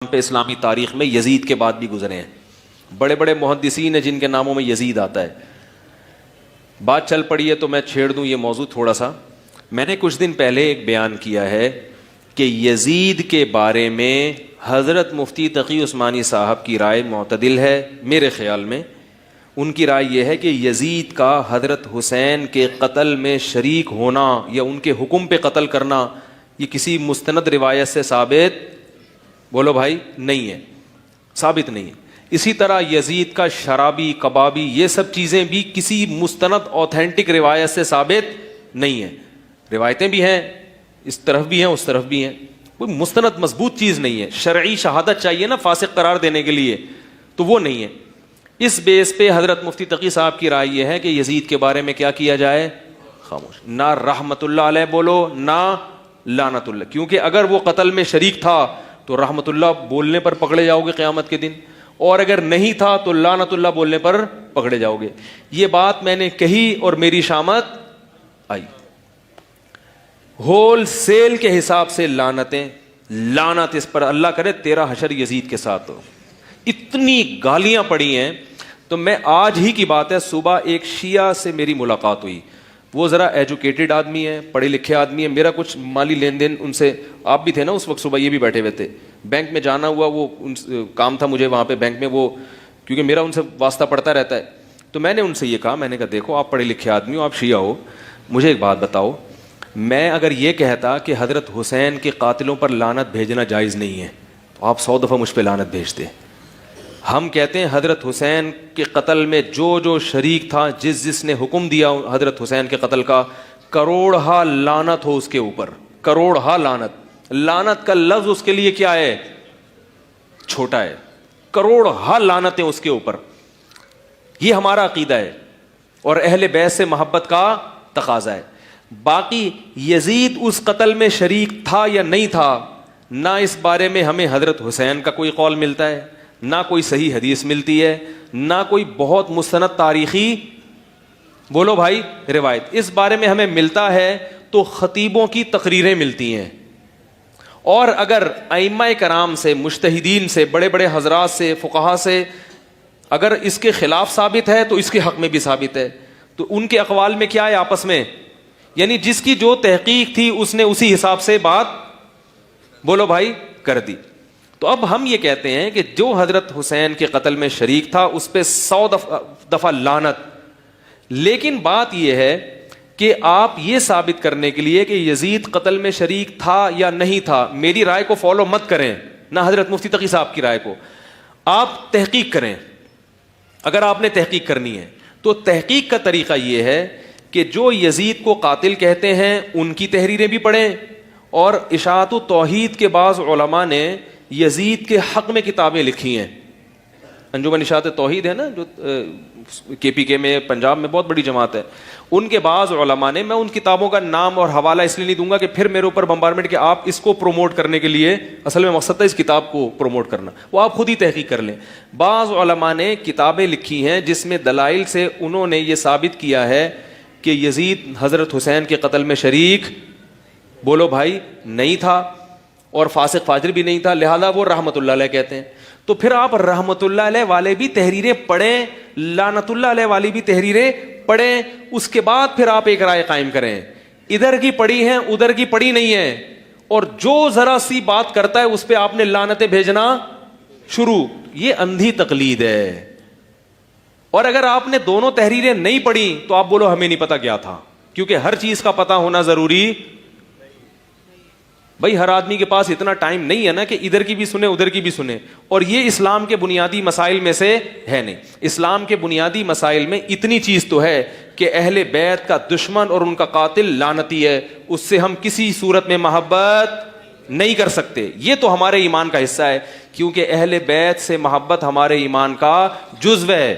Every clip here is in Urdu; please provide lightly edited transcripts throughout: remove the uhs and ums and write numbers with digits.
پہ اسلامی تاریخ میں یزید کے بعد بھی گزرے ہیں. بڑے بڑے محدثین ہیں جن کے ناموں میں یزید آتا ہے. بات چل پڑی ہے تو میں چھیڑ دوں یہ موضوع تھوڑا سا. میں نے کچھ دن پہلے ایک بیان کیا ہے کہ یزید کے بارے میں حضرت مفتی تقی عثمانی صاحب کی رائے معتدل ہے. میرے خیال میں ان کی رائے یہ ہے کہ یزید کا حضرت حسین کے قتل میں شریک ہونا یا ان کے حکم پہ قتل کرنا یہ کسی مستند روایت سے ثابت بولو بھائی نہیں ہے، ثابت نہیں ہے. اسی طرح یزید کا شرابی کبابی یہ سب چیزیں بھی کسی مستند اوتھینٹک روایت سے ثابت نہیں ہے. روایتیں بھی ہیں، اس طرف بھی ہیں اس طرف بھی ہیں، کوئی مستند مضبوط چیز نہیں ہے. شرعی شہادت چاہیے نا فاسق قرار دینے کے لیے، تو وہ نہیں ہے. اس بیس پہ حضرت مفتی تقی صاحب کی رائے یہ ہے کہ یزید کے بارے میں کیا کیا جائے؟ خاموش. نہ رحمت اللہ علیہ بولو نہ لعنت اللہ، کیونکہ اگر وہ قتل میں شریک تھا تو رحمت اللہ بولنے پر پکڑے جاؤ گے قیامت کے دن، اور اگر نہیں تھا تو لعنت اللہ بولنے پر پکڑے جاؤ گے. یہ بات میں نے کہی اور میری شامت آئی. ہول سیل کے حساب سے لعنت اس پر، اللہ کرے تیرا حشر یزید کے ساتھ ہو. اتنی گالیاں پڑی ہیں. تو میں آج ہی کی بات ہے، صبح ایک شیعہ سے میری ملاقات ہوئی. وہ ذرا ایجوکیٹڈ آدمی ہے، پڑھے لکھے آدمی ہے. میرا کچھ مالی لین دین ان سے، آپ بھی تھے نا اس وقت، صبح یہ بھی بیٹھے ہوئے تھے. بینک میں جانا ہوا، وہ کام تھا مجھے وہاں پہ بینک میں، وہ کیونکہ میرا ان سے واسطہ پڑتا رہتا ہے. تو میں نے ان سے یہ کہا، میں نے کہا دیکھو آپ پڑھے لکھے آدمی ہو، آپ شیعہ ہو، مجھے ایک بات بتاؤ، میں اگر یہ کہتا کہ حضرت حسین کے قاتلوں پر لعنت بھیجنا جائز نہیں ہے تو آپ 100 دفعہ مجھ پہ لعنت بھیجتے. ہم کہتے ہیں حضرت حسین کے قتل میں جو شریک تھا، جس نے حکم دیا حضرت حسین کے قتل کا، کروڑہا لعنت ہو اس کے اوپر. کروڑہا لعنت. لعنت کا لفظ اس کے لیے کیا ہے؟ چھوٹا ہے. کروڑہا لعنتیں اس کے اوپر. یہ ہمارا عقیدہ ہے اور اہل بیت سے محبت کا تقاضا ہے. باقی یزید اس قتل میں شریک تھا یا نہیں تھا، نہ اس بارے میں ہمیں حضرت حسین کا کوئی قول ملتا ہے، نہ کوئی صحیح حدیث ملتی ہے، نہ کوئی بہت مستند تاریخی بولو بھائی روایت. اس بارے میں ہمیں ملتا ہے تو خطیبوں کی تقریریں ملتی ہیں. اور اگر ائمہ کرام سے، مجتہدین سے، بڑے بڑے حضرات سے، فقہا سے اگر اس کے خلاف ثابت ہے تو اس کے حق میں بھی ثابت ہے. تو ان کے اقوال میں کیا ہے آپس میں، یعنی جس کی جو تحقیق تھی اس نے اسی حساب سے بات بولو بھائی کر دی. تو اب ہم یہ کہتے ہیں کہ جو حضرت حسین کے قتل میں شریک تھا اس پہ 100 دفعہ لعنت. لیکن بات یہ ہے کہ آپ یہ ثابت کرنے کے لیے کہ یزید قتل میں شریک تھا یا نہیں تھا، میری رائے کو فالو مت کریں، نہ حضرت مفتی تقی صاحب کی رائے کو. آپ تحقیق کریں. اگر آپ نے تحقیق کرنی ہے تو تحقیق کا طریقہ یہ ہے کہ جو یزید کو قاتل کہتے ہیں ان کی تحریریں بھی پڑھیں، اور اشاعت التوحید کے بعض علماء نے یزید کے حق میں کتابیں لکھی ہیں. انجمن اشاعت توحید ہے نا جو KPK میں، پنجاب میں بہت بڑی جماعت ہے، ان کے بعض علماء نے، میں ان کتابوں کا نام اور حوالہ اس لیے نہیں دوں گا کہ پھر میرے اوپر بمبارمنٹ کہ آپ اس کو پروموٹ کرنے کے لیے، اصل میں مقصد تھا اس کتاب کو پروموٹ کرنا، وہ آپ خود ہی تحقیق کر لیں. بعض علماء نے کتابیں لکھی ہیں جس میں دلائل سے انہوں نے یہ ثابت کیا ہے کہ یزید حضرت حسین کے قتل میں شریک بولو بھائی نہیں تھا اور فاسق فاجر بھی نہیں تھا، لہذا وہ رحمت اللہ علیہ کہتے ہیں. تو پھر آپ رحمت اللہ علیہ والے بھی تحریریں پڑھیں، لعنت اللہ علیہ والی بھی تحریریں پڑھیں، اس کے بعد پھر آپ ایک رائے قائم کریں. ادھر کی پڑھی ہیں ادھر کی پڑھی نہیں ہے، اور جو ذرا سی بات کرتا ہے اس پہ آپ نے لعنتیں بھیجنا شروع. یہ اندھی تقلید ہے. اور اگر آپ نے دونوں تحریریں نہیں پڑھی تو آپ بولو ہمیں نہیں پتا کیا تھا، کیونکہ ہر چیز کا پتہ ہونا ضروری. بھائی ہر آدمی کے پاس اتنا ٹائم نہیں ہے نا کہ ادھر کی بھی سنے ادھر کی بھی سنے، اور یہ اسلام کے بنیادی مسائل میں سے ہے نہیں. اسلام کے بنیادی مسائل میں اتنی چیز تو ہے کہ اہل بیت کا دشمن اور ان کا قاتل لعنتی ہے، اس سے ہم کسی صورت میں محبت نہیں کر سکتے. یہ تو ہمارے ایمان کا حصہ ہے، کیونکہ اہل بیت سے محبت ہمارے ایمان کا جزو ہے.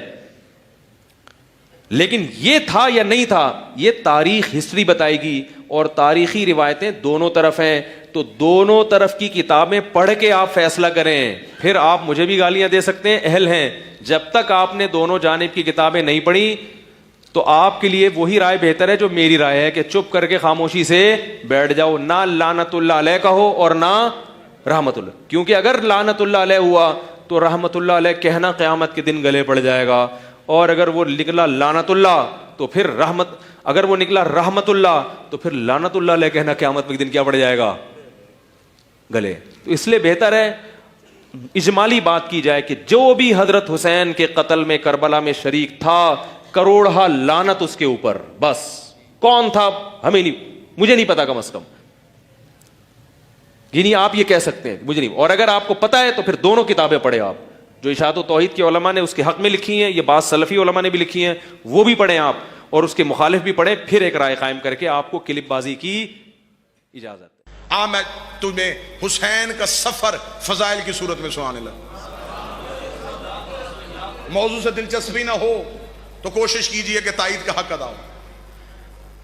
لیکن یہ تھا یا نہیں تھا یہ تاریخ ہسٹری بتائے گی، اور تاریخی روایتیں دونوں طرف ہیں. تو دونوں طرف کی کتابیں پڑھ کے آپ فیصلہ کریں. پھر آپ مجھے بھی گالیاں دے سکتے ہیں، اہل ہیں. جب تک آپ نے دونوں جانب کی کتابیں نہیں پڑھی تو آپ کے لیے وہی رائے بہتر ہے جو میری رائے ہے کہ چپ کر کے خاموشی سے بیٹھ جاؤ، نہ لعنت اللہ علیہ کہو اور نہ رحمت اللہ. کیونکہ اگر لعنت اللہ علیہ ہوا تو رحمت اللہ علیہ کہنا قیامت کے دن گلے پڑ جائے گا, اور اگر وہ نکلا لعنت اللہ تو پھر اگر وہ نکلا رحمت اللہ تو پھر لعنت اللہ علیہ کہنا قیامت کے دن کیا پڑ جائے گا, گلے. تو اس لیے بہتر ہے اجمالی بات کی جائے کہ جو بھی حضرت حسین کے قتل میں کربلا میں شریک تھا, کروڑہا لعنت اس کے اوپر. بس کون تھا ہمیں نہیں, مجھے نہیں پتا, کم از کم یعنی آپ یہ کہہ سکتے ہیں مجھے نہیں. اور اگر آپ کو پتا ہے تو پھر دونوں کتابیں پڑھیں آپ, جو اشاعت و توحید کے علماء نے اس کے حق میں لکھی ہیں, یہ بعض سلفی علماء نے بھی لکھی ہیں, وہ بھی پڑھیں آپ, اور اس کے مخالف بھی پڑھیں, پھر ایک رائے قائم کر کے آپ کو کلپ بازی کی اجازت. میں تمہیں حسین کا سفر فضائل کی صورت میں سنانے لگا. موضوع سے دلچسپی نہ ہو تو کوشش کیجئے کہ تائید کا حق ادا ہو.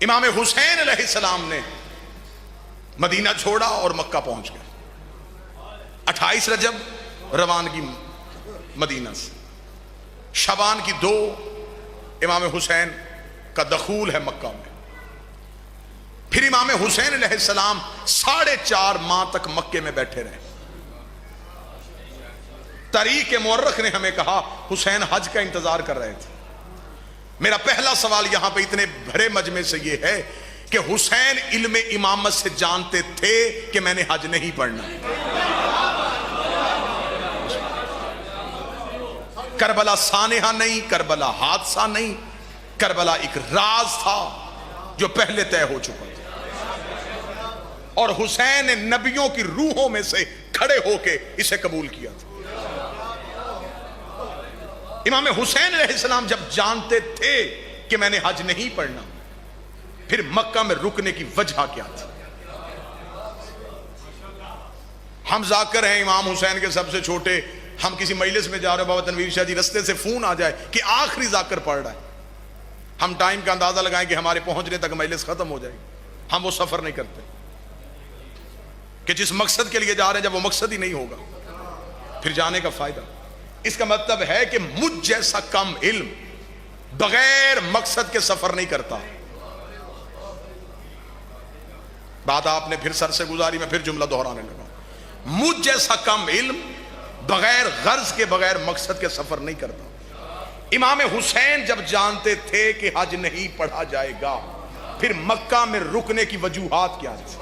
امام حسین علیہ السلام نے مدینہ چھوڑا اور مکہ پہنچ گئے. 28 رجب روانگی مدینہ سے, شعبان کی 2 امام حسین کا دخول ہے مکہ میں. پھر امام حسین علیہ السلام 4.5 ماہ تک مکے میں بیٹھے رہے. تاریخ مورخ نے ہمیں کہا حسین حج کا انتظار کر رہے تھے. میرا پہلا سوال یہاں پہ اتنے بھرے مجمع سے یہ ہے کہ حسین علم امامت سے جانتے تھے کہ میں نے حج نہیں پڑھنا. کربلا سانحہ نہیں, کربلا حادثہ نہیں, کربلا ایک راز تھا جو پہلے طے ہو چکا تھا. اور حسین نے نبیوں کی روحوں میں سے کھڑے ہو کے اسے قبول کیا تھا. امام حسین علیہ السلام جب جانتے تھے کہ میں نے حج نہیں پڑھنا, پھر مکہ میں رکنے کی وجہ کیا تھی؟ ہم ذاکر ہیں امام حسین کے سب سے چھوٹے. ہم کسی مجلس میں جا رہے ہیں, بابا تنویر شاہ جی رستے سے فون آ جائے کہ آخری ذاکر پڑھ رہا ہے, ہم ٹائم کا اندازہ لگائیں کہ ہمارے پہنچنے تک مجلس ختم ہو جائے گی. ہم وہ سفر نہیں کرتے کہ جس مقصد کے لیے جا رہے ہیں جب وہ مقصد ہی نہیں ہوگا پھر جانے کا فائدہ. اس کا مطلب ہے کہ مجھ جیسا کم علم بغیر مقصد کے سفر نہیں کرتا. بات آپ نے پھر سر سے گزاری, میں پھر جملہ دہرانے لگا. مجھ جیسا کم علم بغیر غرض کے, بغیر مقصد کے سفر نہیں کرتا. امام حسین جب جانتے تھے کہ حج نہیں پڑھا جائے گا, پھر مکہ میں رکنے کی وجوہات کیا تھی؟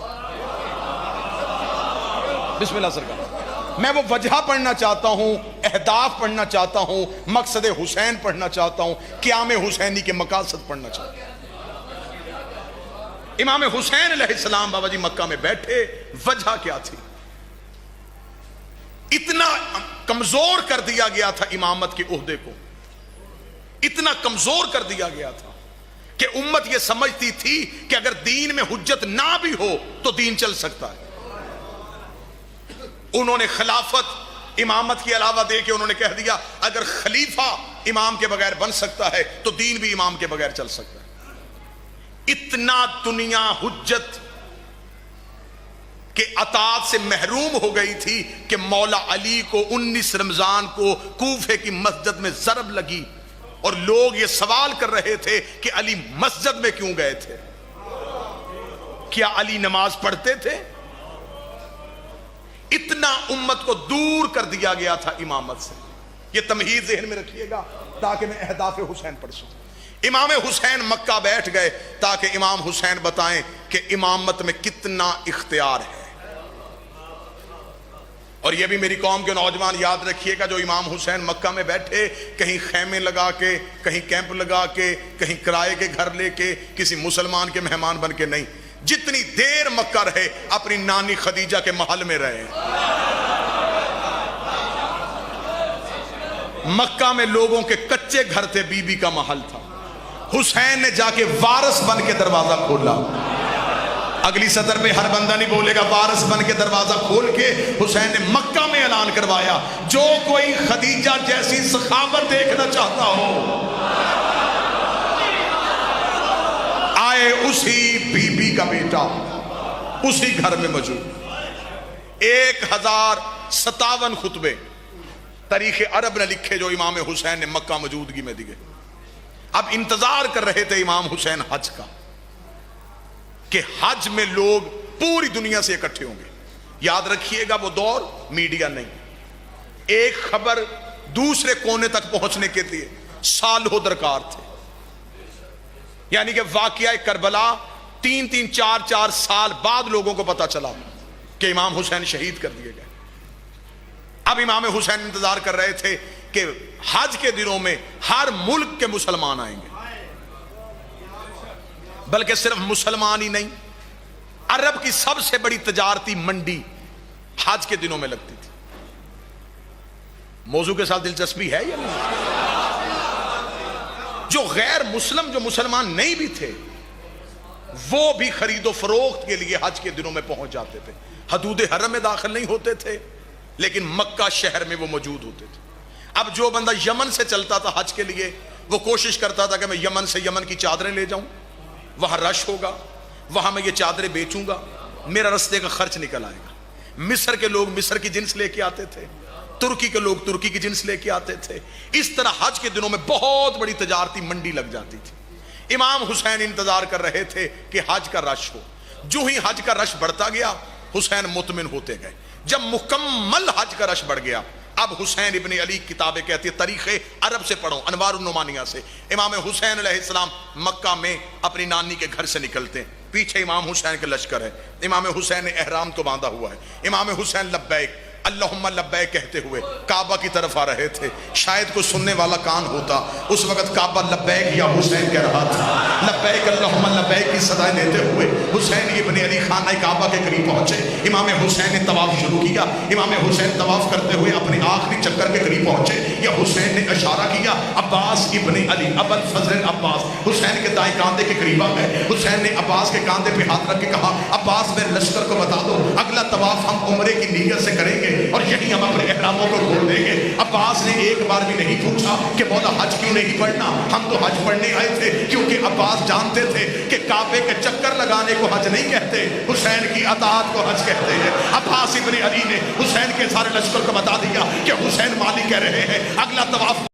بسم اللہ سرکار. میں وہ وجہ پڑھنا چاہتا ہوں, اہداف پڑھنا چاہتا ہوں, مقصد حسین پڑھنا چاہتا ہوں, قیام حسینی کے مقاصد پڑھنا چاہتا ہوں. امام حسین علیہ السلام بابا جی مکہ میں بیٹھے, وجہ کیا تھی؟ اتنا کمزور کر دیا گیا تھا امامت کے عہدے کو, اتنا کمزور کر دیا گیا تھا کہ امت یہ سمجھتی تھی کہ اگر دین میں حجت نہ بھی ہو تو دین چل سکتا ہے. انہوں نے خلافت امامت کے علاوہ دے کے انہوں نے کہہ دیا اگر خلیفہ امام کے بغیر بن سکتا ہے تو دین بھی امام کے بغیر چل سکتا ہے. اتنا دنیا حجت کہ اطاعت سے محروم ہو گئی تھی کہ مولا علی کو 19 رمضان کو کوفے کی مسجد میں ضرب لگی, اور لوگ یہ سوال کر رہے تھے کہ علی مسجد میں کیوں گئے تھے, کیا علی نماز پڑھتے تھے؟ اتنا امت کو دور کر دیا گیا تھا امامت سے. یہ تمہید ذہن میں رکھیے گا تاکہ میں اہداف حسین پڑھ سکوں. امام حسین مکہ بیٹھ گئے تاکہ امام حسین بتائیں کہ امامت میں کتنا اختیار ہے. اور یہ بھی میری قوم کے نوجوان یاد رکھیے گا, جو امام حسین مکہ میں بیٹھے کہیں خیمے لگا کے, کہیں کیمپ لگا کے, کہیں کرائے کے گھر لے کے, کسی مسلمان کے مہمان بن کے نہیں, جتنی دیر مکہ رہے اپنی نانی خدیجہ کے محل میں رہے. مکہ میں لوگوں کے کچے گھر تھے, بی بی کا محل تھا. حسین نے جا کے وارث بن کے دروازہ کھولا. اگلی سطر پہ ہر بندہ نہیں بولے گا, وارث بن کے دروازہ کھول کے حسین نے مکہ میں اعلان کروایا جو کوئی خدیجہ جیسی سخاوت دیکھنا چاہتا ہو آئے اسی بی بی کا بیٹا اسی گھر میں موجود. 1057 خطبے تاریخ عرب نے لکھے جو امام حسین نے مکہ موجودگی میں دیے. اب انتظار کر رہے تھے امام حسین حج کا کہ حج میں لوگ پوری دنیا سے اکٹھے ہوں گے. یاد رکھیے گا وہ دور میڈیا نہیں، ایک خبر دوسرے کونے تک پہنچنے کے لیے سالوں درکار تھے. یعنی کہ واقعہ کربلا 3-4 سال بعد لوگوں کو پتا چلا کہ امام حسین شہید کر دیے گئے. اب امام حسین انتظار کر رہے تھے کہ حج کے دنوں میں ہر ملک کے مسلمان آئیں گے، بلکہ صرف مسلمان ہی نہیں، عرب کی سب سے بڑی تجارتی منڈی حج کے دنوں میں لگتی تھی. موضوع کے ساتھ دلچسپی ہے یا نہیں؟ جو غیر مسلم، جو مسلمان نہیں بھی تھے، وہ بھی خرید و فروخت کے لیے حج کے دنوں میں پہنچ جاتے تھے. حدود حرم میں داخل نہیں ہوتے تھے لیکن مکہ شہر میں وہ موجود ہوتے تھے. اب جو بندہ یمن سے چلتا تھا حج کے لیے، وہ کوشش کرتا تھا کہ میں یمن سے یمن کی چادریں لے جاؤں، وہاں رش ہوگا، وہاں میں یہ چادریں بیچوں گا، میرا رستے کا خرچ نکل آئے گا. مصر کے لوگ مصر کی جنس لے کے آتے تھے، ترکی کے لوگ ترکی کی جنس لے کے آتے تھے. اس طرح حج کے دنوں میں بہت بڑی تجارتی منڈی لگ جاتی تھی. امام حسین انتظار کر رہے تھے کہ حج کا رش ہو. جو ہی حج کا رش بڑھتا گیا حسین مطمئن ہوتے گئے. جب مکمل حج کا رش بڑھ گیا، اب حسین ابن علی کتابیں کہتی ہے، تاریخ عرب سے پڑھو، انوار النعمانیہ سے، امام حسین علیہ السلام مکہ میں اپنی نانی کے گھر سے نکلتے ہیں. پیچھے امام حسین کے لشکر ہے. امام حسین نے احرام تو باندھا ہوا ہے. امام حسین لبیک اللہم لبیک کہتے ہوئے کعبہ کی طرف آ رہے تھے. شاید کوئی سننے والا کان ہوتا، اس وقت کعبہ لبیک یا حسین کہہ رہا تھا. لبیک اللہم لبیک کی صدائیں دیتے ہوئے حسین ابن علی خانہ کعبہ کے قریب پہنچے. امام حسین نے طواف شروع کیا. امام حسین طواف کرتے ہوئے اپنے آخری چکر کے قریب پہنچے. یا حسین نے اشارہ کیا، عباس ابن علی ابو الفضل عباس حسین کے دائیں کاندھے کے قریب آ گئے. حسین نے عباس کے کاندھے پہ ہاتھ رکھ کے کہا، عباس میرے لشکر کو بتا دو اگلا طواف ہم عمرے کی نیت سے کریں گے اور یہی ہم اپنے احراموں کو کھول دیں گے. عباس نے ایک بار بھی نہیں پوچھا کہ مولا حج کیوں نہیں پڑھنا، ہم تو حج پڑھنے آئے تھے. کیونکہ عباس جانتے تھے کہ کعبے کے چکر لگانے کو حج نہیں کہتے، حسین کی اطاعت کو حج کہتے ہیں. عباس ابن علی نے حسین کے سارے لشکر کو بتا دیا کہ حسین مالی کہہ رہے ہیں اگلا طواف